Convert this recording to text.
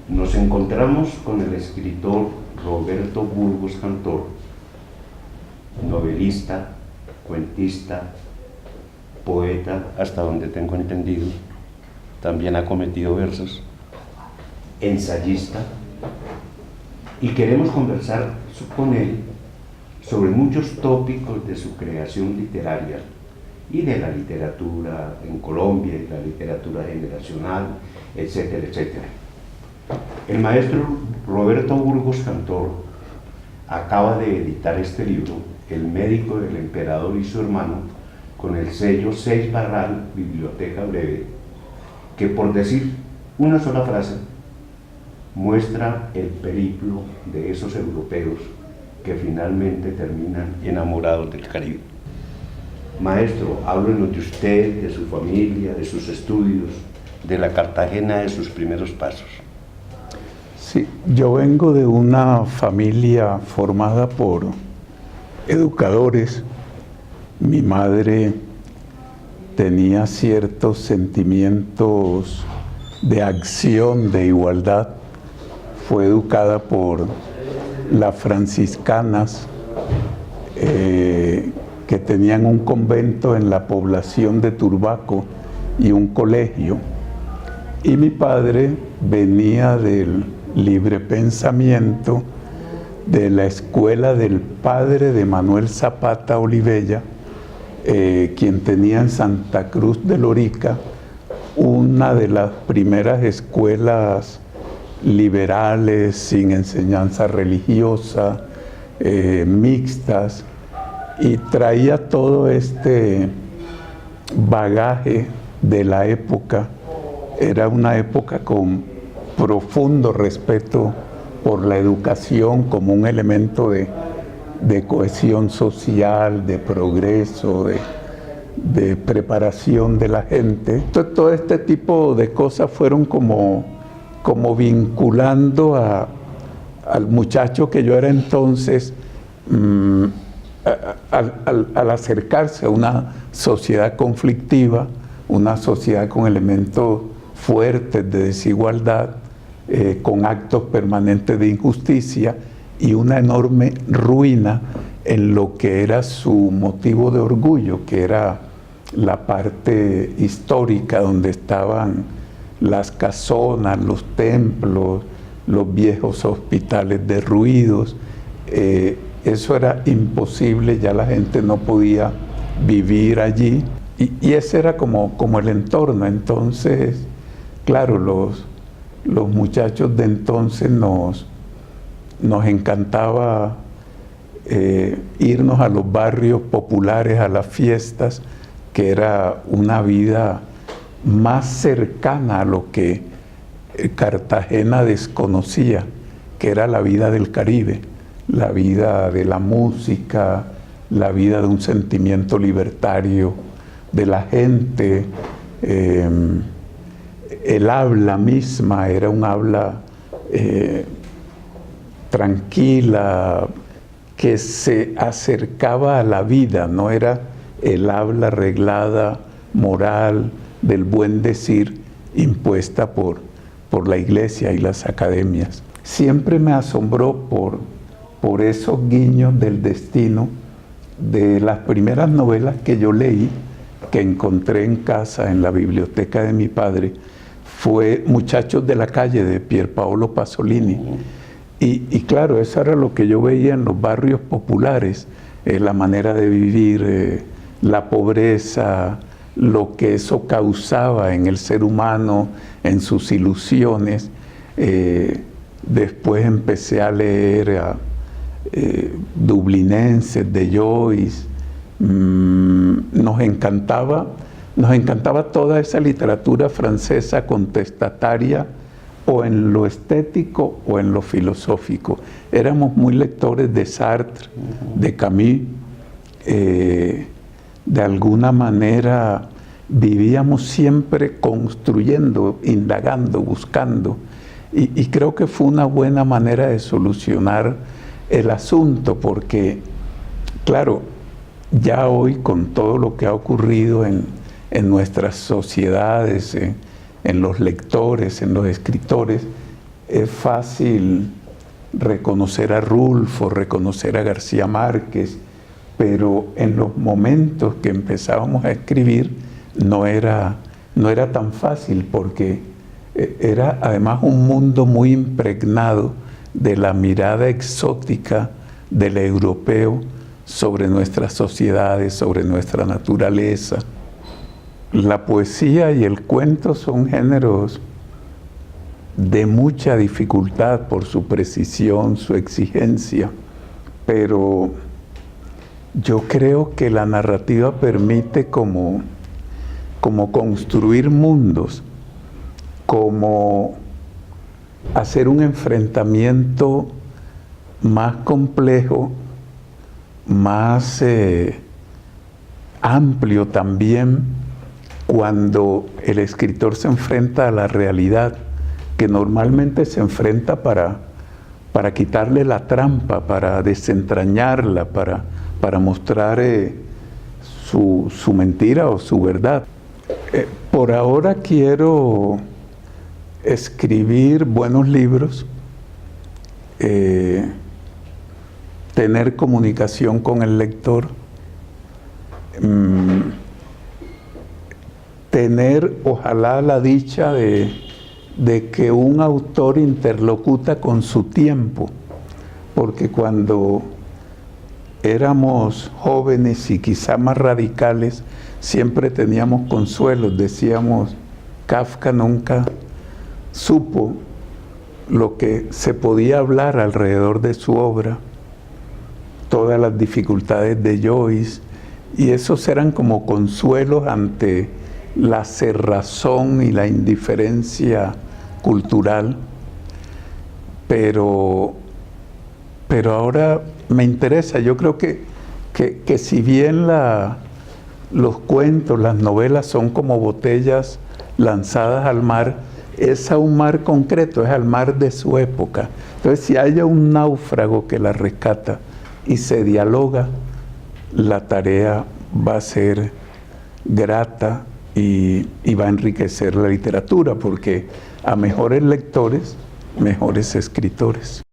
Nos encontramos con el escritor Roberto Burgos Cantor, novelista, cuentista, poeta, hasta donde tengo entendido, también ha cometido versos, ensayista, y queremos conversar con él sobre muchos tópicos de su creación literaria y de la literatura en Colombia, y la literatura generacional, etcétera, etcétera. El maestro Roberto Burgos Cantor acaba de editar este libro, El médico del emperador y su hermano, con el sello 6 Barral Biblioteca Breve, que por decir una sola frase muestra el periplo de esos europeos que finalmente terminan enamorados del Caribe. Maestro, háblenos de usted, de su familia, de sus estudios, de la Cartagena de sus primeros pasos. Sí, yo vengo de una familia formada por educadores. Mi madre tenía ciertos sentimientos de acción, de igualdad. Fue educada por las franciscanas que tenían un convento en la población de Turbaco y un colegio. Y mi padre venía del libre pensamiento de la escuela del padre de Manuel Zapata Olivella, quien tenía en Santa Cruz de Lorica una de las primeras escuelas liberales, sin enseñanza religiosa, mixtas, y traía todo este bagaje de la época. Era una época con profundo respeto por la educación como un elemento de cohesión social, de progreso, de preparación de la gente. Todo este tipo de cosas fueron como vinculando al muchacho que yo era entonces, al acercarse a una sociedad conflictiva, una sociedad con elementos fuertes de desigualdad, con actos permanentes de injusticia y una enorme ruina en lo que era su motivo de orgullo, que era la parte histórica donde estaban las casonas, los templos, los viejos hospitales derruidos. Eso era imposible, ya la gente no podía vivir allí, y ese era como el entorno. Entonces, claro, los muchachos de entonces nos encantaba irnos a los barrios populares, a las fiestas, que era una vida más cercana a lo que Cartagena desconocía, que era la vida del Caribe, la vida de la música, la vida de un sentimiento libertario de la gente. El habla misma era un habla tranquila, que se acercaba a la vida, no era el habla arreglada, moral, del buen decir, impuesta por la iglesia y las academias. Siempre me asombró por esos guiños del destino de las primeras novelas que yo leí, que encontré en casa, en la biblioteca de mi padre, fue Muchachos de la calle, de Pierpaolo Pasolini. Y claro, eso era lo que yo veía en los barrios populares, la manera de vivir, la pobreza, lo que eso causaba en el ser humano, en sus ilusiones. Después empecé a leer a Dublinenses de Joyce. Nos encantaba toda esa literatura francesa contestataria, o en lo estético o en lo filosófico. Éramos muy lectores de Sartre, de Camus. De alguna manera vivíamos siempre construyendo, indagando, buscando. Y creo que fue una buena manera de solucionar el asunto, porque, claro, ya hoy con todo lo que ha ocurrido en nuestras sociedades, en los lectores, en los escritores, es fácil reconocer a Rulfo, reconocer a García Márquez, pero en los momentos que empezábamos a escribir no era tan fácil, porque era además un mundo muy impregnado de la mirada exótica del europeo sobre nuestras sociedades, sobre nuestra naturaleza. La poesía y el cuento son géneros de mucha dificultad por su precisión, su exigencia, pero yo creo que la narrativa permite como construir mundos, como hacer un enfrentamiento más complejo, más amplio también, cuando el escritor se enfrenta a la realidad, que normalmente se enfrenta para quitarle la trampa, para desentrañarla, para mostrar su mentira o su verdad. Por ahora quiero escribir buenos libros, tener comunicación con el lector, tener ojalá la dicha de que un autor interlocuta con su tiempo, porque cuando éramos jóvenes y quizá más radicales, siempre teníamos consuelos, decíamos, Kafka nunca supo lo que se podía hablar alrededor de su obra, todas las dificultades de Joyce, y esos eran como consuelos ante la cerrazón y la indiferencia cultural, pero ahora me interesa. Yo creo que si bien los cuentos, las novelas son como botellas lanzadas al mar, es a un mar concreto, es al mar de su época. Entonces, si haya un náufrago que la rescata y se dialoga, la tarea va a ser grata y va a enriquecer la literatura, porque a mejores lectores, mejores escritores.